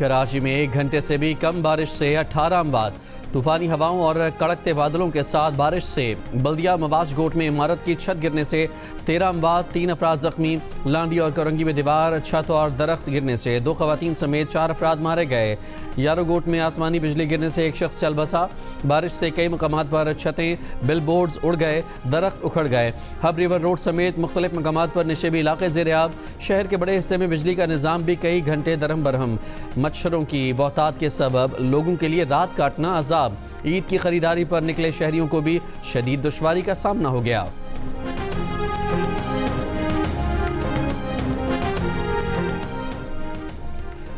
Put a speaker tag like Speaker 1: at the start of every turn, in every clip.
Speaker 1: कराची में 1 घंटे से भी कम बारिश से 18 अमवात। तूफानी हवाओं और कड़कते बादलों के साथ बारिश से बल्दिया मवाज गोट में इमारत की छत गिरने से 13 अमवात, 3 अफराद जख्मी। लांडी और करंगी में दीवार, छत और दरख्त गिरने से 2 खवातीन समेत 4 अफराद मारे गए। यारो गोट में आसमानी बिजली गिरने से 1 शख्स चल बसा। बारिश से कई मकामात पर छतें, बिल बोर्ड्स उड़ गए, दरख्त उखड़ गए। हब रिवर रोड समेत मुख्तलिफ मकामात पर निशेबी इलाके ज़ेर-ए-आब। शहर के बड़े हिस्से में बिजली का निज़ाम भी कई घंटे दरहम बरहम। मच्छरों की बहुतात के सबब लोगों के लिए रात काटना अजाब। ईद की खरीदारी पर निकले शहरियों को भी शदीद दुश्वारी का सामना हो गया।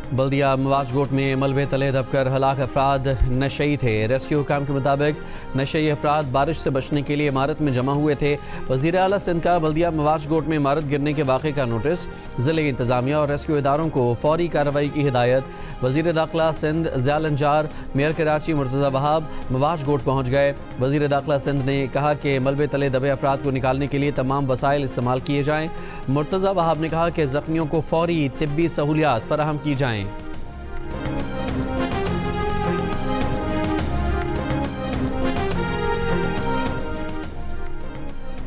Speaker 1: बल्दिया मवाज गोट में मलबे तले दबकर हलाक अफराद नशई थे। रेस्क्यू हुकाम के मुताबिक नशई अफराद बारिश से बचने के लिए इमारत में जमा हुए थे। वज़ीर आला सिंध का बल्दिया मवाज गोट में इमारत गिरने के वाक़े का नोटिस। ज़िले इंतज़ामिया और रेस्क्यू इदारों को फौरी कार्रवाई की हिदायत। वज़ीर दाखिला सिंध ज़ियाल अंजार, मेयर कराची मुर्तज़ा वहाब मवाज गोट पहुँच गए। वज़ीर दाखिला सिंध ने कहा कि मलबे तले दबे अफराद को निकालने के लिए तमाम वसाइल इस्तेमाल किए जाएँ। मुर्तज़ा वहाब ने कहा कि ज़ख्मियों को फौरी तिब्बी सहूलियात फराहम की जाएँ।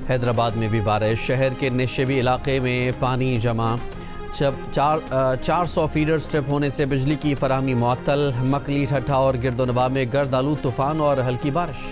Speaker 1: हैदराबाद में भी बारिश। शहर के निशेबी इलाके में पानी जमा। 400 फीडर स्ट्रिप होने से बिजली की फराहमी मुअत्तल। मकली, ठट्ठा और गिरदोनवा में गर्द आलूद तूफान और हल्की बारिश।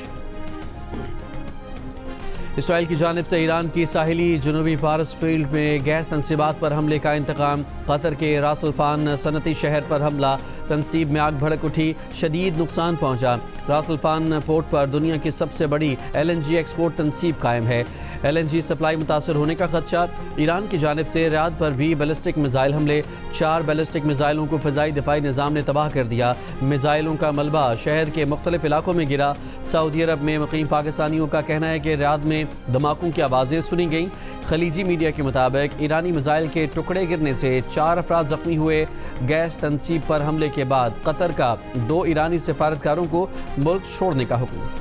Speaker 1: इसराइल की जानिब से ईरान की साहिली जनूबी पारस फील्ड में गैस तनसीबात पर हमले का इंतकाम। कतर के रास अल फान सनती शहर पर हमला, तनसीब में आग भड़क उठी, शदीद नुकसान पहुंचा। रास अल फान पोर्ट पर दुनिया की सबसे बड़ी LNG एक्सपोर्ट तनसीब कायम है। LNG सप्लाई मुतासर होने का खदशा। ईरान की जानिब से रियाद पर भी बैलिस्टिक मिसाइल हमले। 4 बैलिस्टिक मिसाइलों को फ़िज़ाई दिफाई निज़ाम ने तबाह कर दिया। मिसाइलों का मलबा शहर के मुख्तलिफ इलाकों में गिरा। सऊदी अरब में मुकीम पाकिस्तानियों का कहना है कि रियाद में धमाकों की आवाज़ें सुनी गईं। खलीजी मीडिया के मुताबिक ईरानी मिसाइल के टुकड़े गिरने से 4 अफराद जख्मी हुए। गैस तनसीब पर हमले के बाद कतर का 2 ईरानी सिफारतकारों को मुल्क छोड़ने का हुक्म।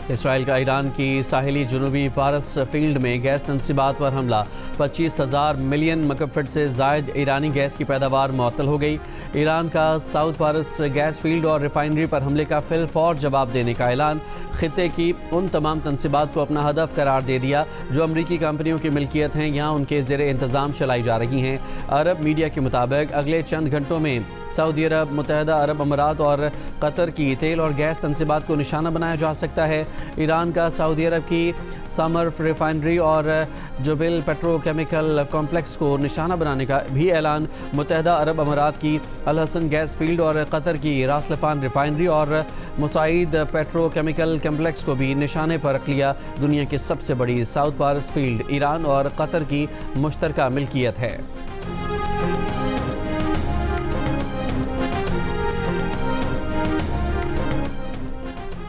Speaker 1: इसराइल का ईरान की साहिली जनूबी पारस फील्ड में गैस तनसीबात पर हमला। 25,000 मिलियन मकब फीट से ज़ायद ईरानी गैस की पैदावार मुअत्तल हो गई। ईरान का साउथ पारस गैस फील्ड और रिफाइनरी पर हमले का फिलफौर जवाब देने का ऐलान। खित्ते की उन तमाम तनसीबात को अपना हदफ करार दे दिया जो अमरीकी कंपनियों की मिल्कियत हैं, यहाँ उनके ज़ेरे इंतज़ाम चलाई जा रही हैं। अरब मीडिया के मुताबिक अगले चंद घंटों में सऊदी अरब, मुत्तहदा अरब अमारात और कतर की तेल और गैस तनसीबात को निशाना बनाया जा सकता है। ईरान का सऊदी अरब की समर्फ रिफाइनरी और जुबिल पेट्रोकेमिकल कॉम्प्लेक्स को निशाना बनाने का भी ऐलान। मुत्तहदा अरब अमारात की अल हसन गैस फील्ड और कतर की रास लफान रिफाइनरी और मुसाइद पेट्रोकेमिकल कॉम्प्लेक्स को भी निशाने पर रख लिया। दुनिया की सबसे बड़ी साउथ पारस फील्ड ईरान और कतर की मुश्तरका मिल्कियत है।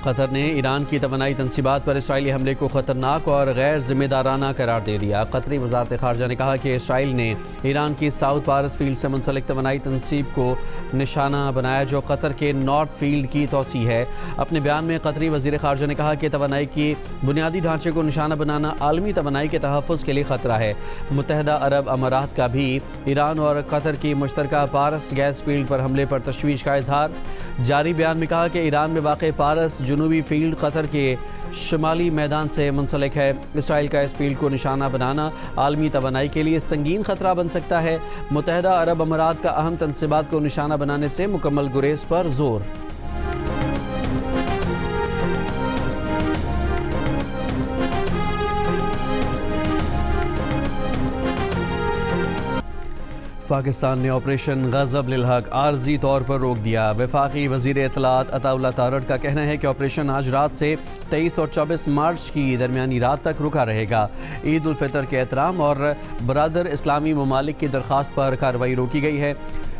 Speaker 1: कतर ने ईरान की तवानाई तनसीबात पर इसराइली हमले को ख़तरनाक और गैर जिम्मेदाराना करार दे दिया। कतरी वज़ारत ख़ारजा ने कहा कि इसराइल ने ईरान की साउथ पारस फील्ड से मुंसलिक तवानाई तनसीब को निशाना बनाया जो कतर के नॉर्थ फील्ड की तोसी है। अपने बयान में कतरी वज़ीर ख़ारजा ने कहा कि तवानाई की बुनियादी ढांचे को निशाना बनाना आलमी तवानाई के तहफ़्फ़ुज़ के लिए ख़तरा है। मुत्तहदा अरब अमारात का भी ईरान और कतर की मुश्तरका पारस गैस फील्ड पर हमले पर तशवीश का इजहार। जारी बयान में कहा कि ईरान में वाक़ पारस जनूबी फील्ड कतर के शुमाली मैदान से मुंसलिक है। इसराइल का इस फील्ड को निशाना बनाना आलमी तवानाई के लिए संगीन खतरा बन सकता है। मुत्तहदा अरब अमारात का अहम तनसीबात को निशाना बनाने से मुकम्मल गुरेज पर जोर। पाकिस्तान ने ऑपरेशन गज़ब लिल हक आर्जी तौर पर रोक दिया। वफाकी वज़ीर इत्तलात अताउल्लाह तारड़ का कहना है कि ऑपरेशन आज रात से 23 और 24 मार्च की दरमियानी रात तक रुका रहेगा। ईद उल फितर के एहतराम और बरादर इस्लामी ममालिक की दरख्वास्त पर कार्रवाई रोकी गई है।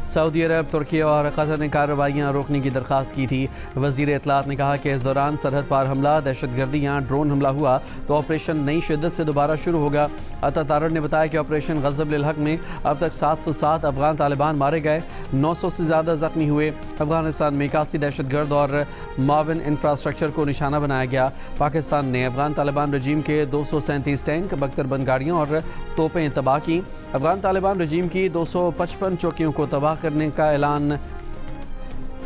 Speaker 1: सऊदी अरब, तुर्की और कतर ने कार्रवाइयाँ रोकने की दरख्वास्त की थी। वज़ीर इत्तलात ने कहा कि इस दौरान सरहद पार हमला, दहशतगर्दी या ड्रोन हमला हुआ तो ऑपरेशन नई शिद्दत से दोबारा शुरू होगा। अता तारड़ ने बताया कि ऑपरेशन गज़ब लिल हक में अब तक 707 अफगान तालिबान मारे गए, 900 से ज़्यादा जख्मी हुए। अफगानिस्तान में 81 दहशतगर्द और मावन इंफ्रास्ट्रक्चर को निशाना बनाया गया। पाकिस्तान ने अफगान तालिबान रजीम के 237 टैंक, 72 बंदगाड़ियाँ और तोपें तबाह की। अफगान तालिबान रजीम की 255 चौकियों को तबाह करने का ऐलान।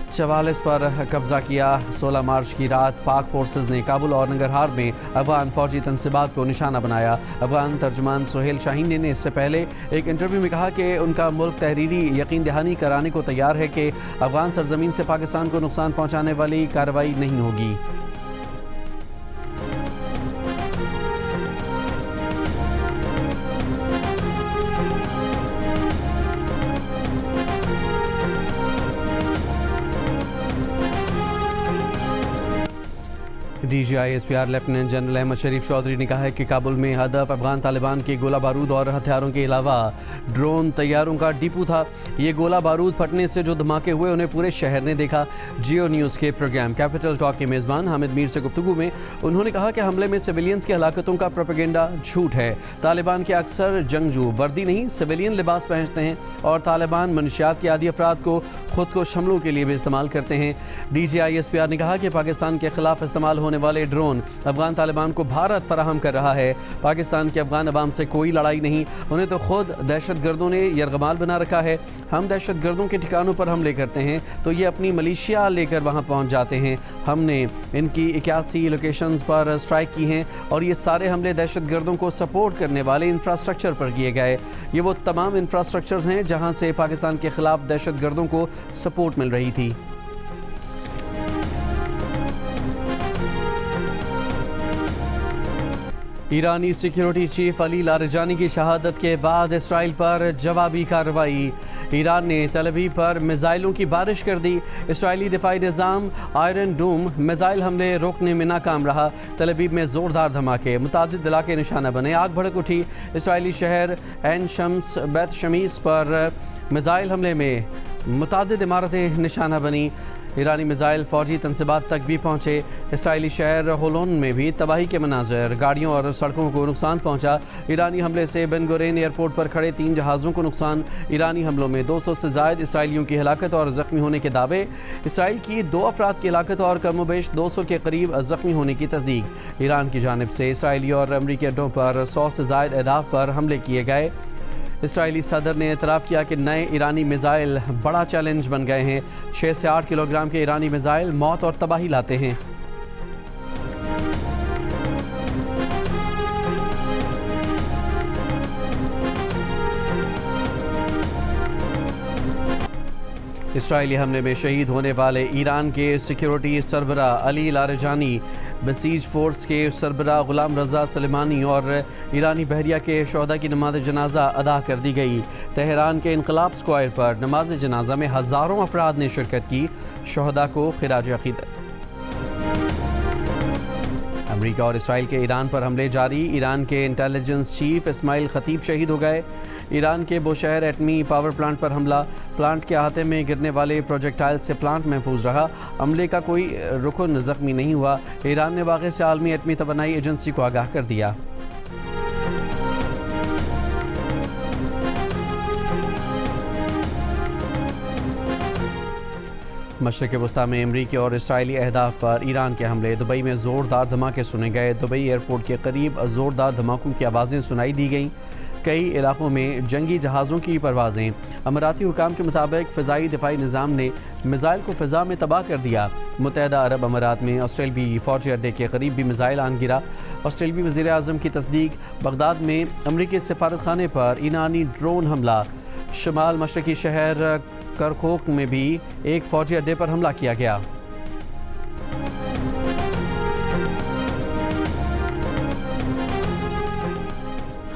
Speaker 1: 44 पर कब्जा किया। 16 मार्च की रात पाक फोर्सेस ने काबुल और नंगरहार में अफगान फौजी तनसीबात को निशाना बनाया। अफगान तर्जुमान सुहेल शाहीन ने इससे पहले एक इंटरव्यू में कहा कि उनका मुल्क तहरीरी यकीन दहानी कराने को तैयार है कि अफगान सरजमीन से पाकिस्तान को नुकसान पहुँचाने वाली कार्रवाई नहीं होगी। DGISPR लेफ्टिनेंट जनरल अहमद शरीफ चौधरी ने कहा है कि काबुल में हदफ अफगान तालिबान के गोला बारूद और हथियारों के अलावा ड्रोन तैयारों का डिपो था। ये गोला बारूद फटने से जो धमाके हुए उन्हें पूरे शहर ने देखा। जियो न्यूज़ के प्रोग्राम कैपिटल टॉक के मेज़बान हामिद मीर से गुफ्तगू में उन्होंने कहा कि हमले में सिविलियंस की हलाकतों का प्रोपेगेंडा झूठ है। तालिबान के अक्सर जंगजू वर्दी नहीं सिविलियन लिबास पहनते हैं और तालिबान मनशियात के आदि अफराद को खुद को हमलों के लिए भी इस्तेमाल करते हैं। DGISPR ने कहा कि पाकिस्तान के खिलाफ इस्तेमाल होने वाले ड्रोन अफगान तालिबान को भारत फराहम कर रहा है। पाकिस्तान के अफगान अवाम से कोई लड़ाई नहीं, उन्हें तो खुद दहशतगर्दों ने यरगमाल बना रखा है। हम दहशतगर्दों के ठिकानों पर हमले करते हैं तो ये अपनी मलेशिया लेकर वहां पहुंच जाते हैं। हमने इनकी 81 लोकेशंस पर स्ट्राइक की हैं और ये सारे हमले दहशतगर्दों को सपोर्ट करने वाले इंफ्रास्ट्रक्चर पर किए गए। ये वो तमाम इंफ्रास्ट्रक्चर्स हैं जहां से पाकिस्तान के खिलाफ दहशतगर्दों को सपोर्ट मिल रही थी। ईरानी सिक्योरिटी चीफ अली लारिजानी की शहादत के बाद इसराइल पर जवाबी कार्रवाई। ईरान ने तल अवीव पर मिसाइलों की बारिश कर दी। इसराइली दिफाई निज़ाम आयरन डूम मिसाइल हमले रोकने में नाकाम रहा। तल अवीव में ज़ोरदार धमाके, मुतादिद इलाके निशाना बने, आग भड़क उठी। इसराइली शहर एन शम्स बैत शमीस पर मिसाइल हमले में मुतादिद इमारतें निशाना बनी। ईरानी मिसाइल फौजी तनसीबात तक भी पहुँचे। इसराइली शहर होलोन में भी तबाही के मनाज़र, गाड़ियों और सड़कों को नुकसान पहुँचा। ईरानी हमले से बेन गुरेन एयरपोर्ट पर खड़े 3 जहाज़ों को नुकसान। ईरानी हमलों में 200 से ज़ायद इसराइलियों की हलाकत और ज़ख्मी होने के दावे। इसराइल की 2 अफराद की हलाकत और कमोबेश 200 के करीब ज़ख्मी होने की तस्दीक। ईरान की जानिब से इसराइली और अमरीकी अड्डों पर 100 से ज़ायद अहदाफ पर हमले किए गए। इसराइली सदर ने एतराफ़ किया कि नए ईरानी मिसाइल बड़ा चैलेंज बन गए हैं। 6 से 8 किलोग्राम के ईरानी मिसाइल मौत और तबाही लाते हैं। इसराइली हमले में शहीद होने वाले ईरान के सिक्योरिटी सरबरा अली लारिजानी, बसीज फोर्स के सरबरा गुलाम रज़ा सलेमानी और ईरानी बहरिया के शहदा की नमाज जनाजा अदा कर दी गई। तेहरान के इनकलाब स्क्वायर पर नमाज जनाजा में हज़ारों अफराद ने शिरकत की। शहदा को खिराज अक़ीदत। अमरीका और इसराइल के ईरान पर हमले जारी। ईरान के इंटेलिजेंस चीफ इस्माइल खतीब शहीद हो गए। ईरान के बोशहर एटमी पावर प्लांट पर हमला, प्लांट के अहाते में गिरने वाले प्रोजेक्टाइल से प्लांट महफूज रहा। हमले का कोई रुकन ज़ख्मी नहीं हुआ। ईरान ने वाक़े से आलमी एटमी तवानाई एजेंसी को आगाह कर दिया। मशरिक़ वस्ता में अमरीकी और इसराइली अहदाफ पर ईरान के हमले। दुबई में ज़ोरदार धमाके सुने गए। दुबई एयरपोर्ट के करीब ज़ोरदार धमाकों की आवाज़ें सुनाई दी गईं। कई इलाकों में जंगी जहाज़ों की परवाज़ें। अमाराती हुकाम के मुताबिक फ़िज़ाई दिफाई निज़ाम ने मिसाइल को फ़िज़ा में तबाह कर दिया। मुत्तहदा अरब अमारात में ऑस्ट्रेलवी फ़ौजी अड्डे के करीब भी मिसाइल आन गिरा। ऑस्ट्रेलवी वज़ीर आज़म की तस्दीक। बगदाद में अमरीकी सफारत खाने पर ईरानी ड्रोन हमला। शुमाल मशरक़ी शहर करकोक में भी एक फ़ौजी अड्डे पर हमला किया गया।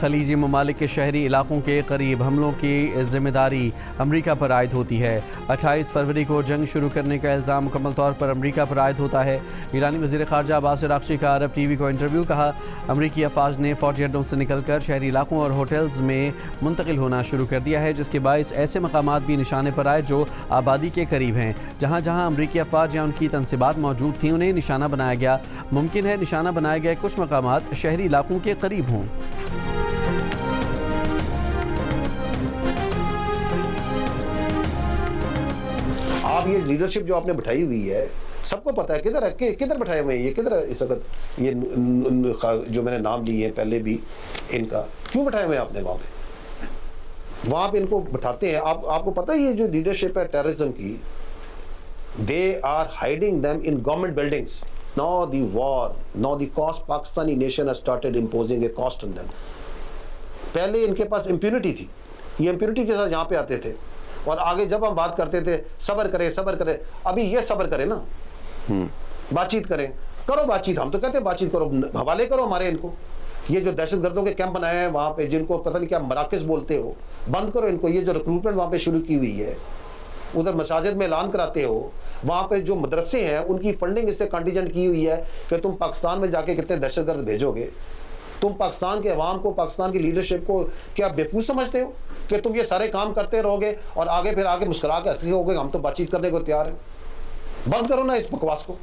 Speaker 1: खलीजी ममालिक के शहरी इलाकों के करीब हमलों की जिम्मेदारी अमरीका पर आयद होती है। 28 फरवरी को जंग शुरू करने का इल्ज़ाम मुकम्मल तौर पर अमरीका पर आयद होता है। ईरानी वज़ीर ख़ारजा अब्बास अराग़ची का अरब टीवी को इंटरव्यू। कहा, अमरीकी अफवाज ने फ़ौजी अड्डों से निकलकर शहरी इलाकों और होटल्स में मुंतकिल होना शुरू कर दिया है, जिसके बायस ऐसे मकामात भी निशाने पर आए जो आबादी के करीब हैं। जहाँ जहाँ अमरीकी अफवाज या उनकी तनसीबात मौजूद थी उन्हें निशाना बनाया गया। मुमकिन है निशाना बनाए गए कुछ मकामात शहरी इलाकों के करीब हों।
Speaker 2: आप ये लीडरशिप जो आपने बिठाई हुई है, सबको पता है किधर बैठाए हुए हैं, ये किधर इस वक्त ये जो मैंने नाम लिए हैं पहले भी, इनका क्यों बैठाए हुए हैं आपने वहाँ पे इनको बैठाते हैं। आपको पता है ये जो लीडरशिप है टेररिज्म की, they are hiding them in government buildings. Now the war, now the cost, Pakistani nation has started imposing a cost on them. पहले इनके पास इम्प्यूनिटी थी, ये इम्प्यूनिटी के साथ यहाँ पे आते थे और आगे जब हम बात करते थे सब्र करें, अभी ये सब्र करें ना, बातचीत करो बातचीत। हम तो कहते हैं बातचीत करो, हवाले करो हमारे इनको। ये जो दहशतगर्दों के कैंप बनाए हैं वहां पे, जिनको पता नहीं क्या मराकज़ बोलते हो, बंद करो इनको। ये जो रिक्रूटमेंट वहां पे शुरू की हुई है, उधर मसाजिद में ऐलान कराते हो, वहां पे जो मदरसे हैं उनकी फंडिंग इससे कंटीजेंट की हुई है कि तुम पाकिस्तान में जाके कितने दहशतगर्द भेजोगे। तुम पाकिस्तान के अवाम को, पाकिस्तान की लीडरशिप को क्या बेवकूफ़ समझते हो कि तुम ये सारे काम करते रहोगे और आगे मुस्कुरा के हंसते रहोगे, हम तो बातचीत करने को तैयार हैं। बंद करो ना इस बकवास को।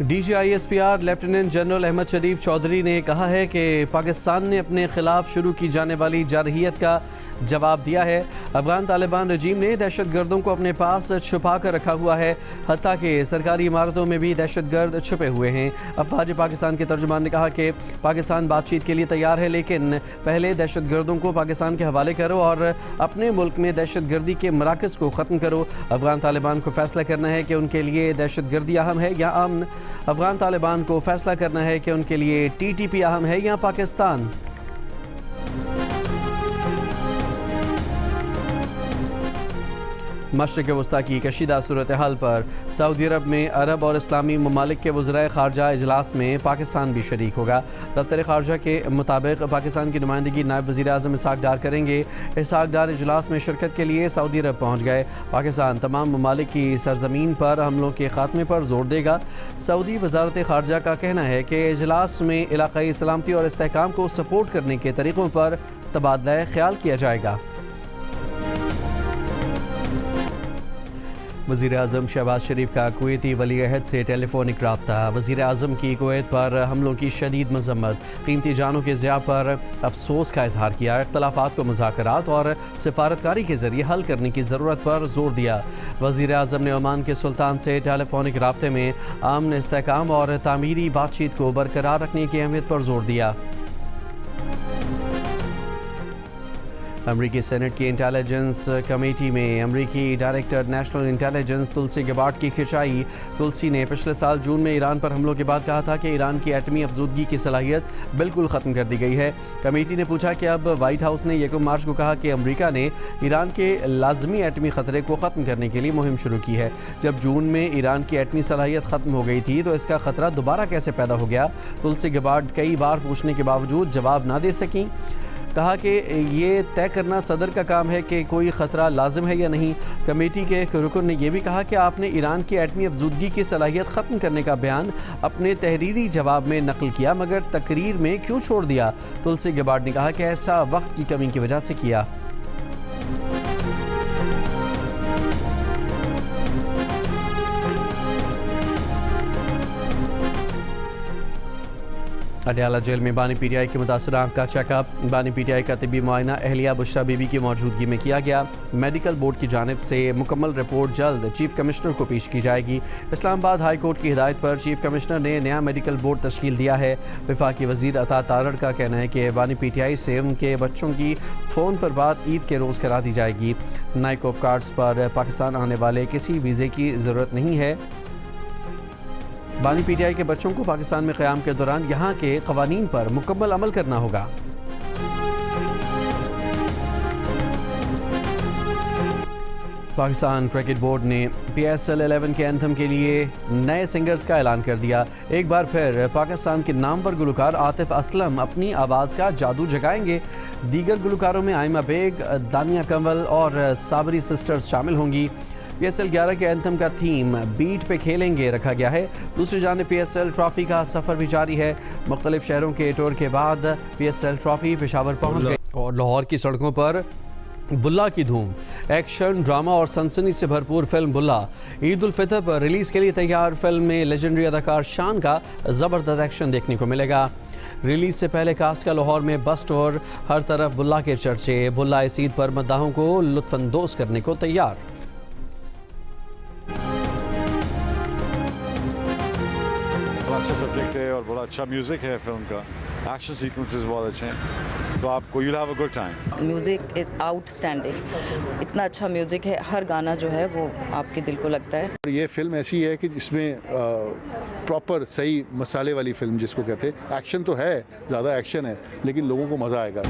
Speaker 1: DGISPR लेफ्टिनेंट जनरल अहमद शरीफ चौधरी ने कहा है कि पाकिस्तान ने अपने खिलाफ शुरू की जाने वाली जारहियत का जवाब दिया है। अफगान तालिबान रजीम ने दहशतगर्दों को अपने पास छुपा कर रखा हुआ है, हत्ता कि सरकारी इमारतों में भी दहशतगर्द छुपे हुए हैं। अफवाज पाकिस्तान के तर्जुमान ने कहा कि पाकिस्तान बातचीत के लिए तैयार है, लेकिन पहले दहशतगर्दों को पाकिस्तान के हवाले करो और अपने मुल्क में दहशतगर्दी के मराकज़ को ख़त्म करो। अफगान तालिबान को फैसला करना है कि उनके लिए दहशतगर्दी अहम है या अमन। अफगान तालिबान को फैसला करना है कि उनके लिए TTP अहम है या पाकिस्तान। मशरिक़ वस्ता की कशीदा सूरत हाल पर सऊदी अरब में अरब और इस्लामी ममालिक के वज़राए ख़ारजा इजलास में पाकिस्तान भी शरीक होगा। दफ्तर ख़ारजा के मुताबिक पाकिस्तान की नुमाइंदगी नायब वज़ीर आज़म इसहाक़ डार करेंगे। इसहाक़ डार इजलास में शिरकत के लिए सऊदी अरब पहुँच गए। पाकिस्तान तमाम ममालिक की सरजमीन पर हमलों के ख़ात्मे पर जोर देगा। सऊदी वज़ारत ख़ारजा का कहना है कि इजलास में इलाक़ाई सलामती और इस्तेहकाम को सपोर्ट करने के तरीक़ों पर तबादला ख़्याल किया जाएगा। वज़ीर आज़म शहबाज शरीफ का कुवैती वली अहद से टेलीफोनिक राब्ता। वज़ीर आज़म की कुवैत पर हमलों की शदीद मज़म्मत, कीमती जानों के ज़िया पर अफसोस का इजहार किया। इख्तलाफात को मुज़ाकरात और सिफारतकारी के ज़रिए हल करने की ज़रूरत पर जोर दिया। वज़ीर आज़म ने ओमान के सुल्तान से टेलीफोनिक राब्ते में अमन, इस्तेहकाम और तामीरी बातचीत को बरकरार रखने की अहमियत पर जोर दिया। अमरीकी सेनेट की इंटेलिजेंस कमेटी में अमरीकी डायरेक्टर नेशनल इंटेलिजेंस तुलसी गबार्ड की खिंचाई। तुलसी ने पिछले साल जून में ईरान पर हमलों के बाद कहा था कि ईरान की एटमी अफजूदगी की सलाहियत बिल्कुल ख़त्म कर दी गई है। कमेटी ने पूछा कि अब वाइट हाउस ने 1 मार्च को कहा कि अमरीका ने ईरान के लाजमी एटमी ख़तरे को ख़त्म करने के लिए मुहिम शुरू की है। जब जून में ईरान की एटमी सलाहियत ख़त्म हो गई थी तो इसका ख़तरा दोबारा कैसे पैदा हो गया? तुलसी गबार्ड कई बार पूछने के बावजूद जवाब ना दे सकीं। कहा कि ये तय करना सदर का काम है कि कोई ख़तरा लाजिम है या नहीं। कमेटी के एक रुकन ने यह भी कहा कि आपने ईरान की एटमी अफजूदगी की सलाहियत ख़त्म करने का बयान अपने तहरीरी जवाब में नकल किया, मगर तकरीर में क्यों छोड़ दिया? तुलसी गबार्ड ने कहा कि ऐसा वक्त की कमी की वजह से किया। अडयाला जेल में बानी PTI के मुतासर आँख का चेकअप। बानी PTI का तिबी मुआयना अहलिया बुशरा बीबी की मौजूदगी में किया गया। मेडिकल बोर्ड की जानिब से मुकम्मल रिपोर्ट जल्द चीफ कमिश्नर को पेश की जाएगी। इस्लामाबाद हाई कोर्ट की हिदायत पर चीफ कमिश्नर ने नया मेडिकल बोर्ड तश्कील दिया है। वफाकी वज़ीर अता तारड़ का कहना है कि बानी PTI से उनके बच्चों की फ़ोन पर बात ईद के रोज़ करा दी जाएगी। नाइकोप कार्ड्स पर पाकिस्तान आने वाले किसी वीज़े की ज़रूरत नहीं है। बानी PTI के बच्चों को पाकिस्तान में क़याम के दौरान यहाँ के क़वानीन पर मुकम्मल अमल करना होगा। पाकिस्तान क्रिकेट बोर्ड ने PSL 11 के एंथम के लिए नए सिंगर्स का ऐलान कर दिया। एक बार फिर पाकिस्तान के नामवर गुलकार आतिफ असलम अपनी आवाज़ का जादू जगाएंगे। दीगर गुलकारों में आइमा बेग, दानिया कंवल और साबरी सिस्टर्स शामिल होंगी। PSL 11 के एंथम का थीम बीट पे खेलेंगे रखा गया है। दूसरी जानिब PSL ट्रॉफी का सफ़र भी जारी है। मुख्तलिफ शहरों के टूर के बाद PSL ट्रॉफी पेशावर पहुँच गई और लाहौर की सड़कों पर बुल्ला की धूम। एक्शन, ड्रामा और सनसनी से भरपूर फिल्म बुल्ला ईद उल फितर पर रिलीज़ के लिए तैयार। फिल्म में लेजेंडरी अदाकार शान का ज़बरदस्त एक्शन देखने को मिलेगा। रिलीज से पहले कास्ट का लाहौर में बस्ट और हर तरफ बुल्ला के चर्चे। बुल्ला इस ईद पर मद्दाहों को लुत्फानंदोज़ करने को तैयार।
Speaker 3: अच्छा सब्जेक्ट है और बड़ा अच्छा म्यूज़िक है फिल्म का। एक्शन सीक्वेंसेस बहुत अच्छे हैं, तो आपको you'll have a good time।
Speaker 4: Music is outstanding. इतना अच्छा म्यूज़िक है, हर गाना जो है वो आपके दिल को लगता है।
Speaker 5: ये फिल्म ऐसी है कि जिसमें प्रॉपर सही मसाले वाली फिल्म जिसको कहते हैं। एक्शन तो है, ज़्यादा एक्शन है, लेकिन लोगों को मज़ा आएगा।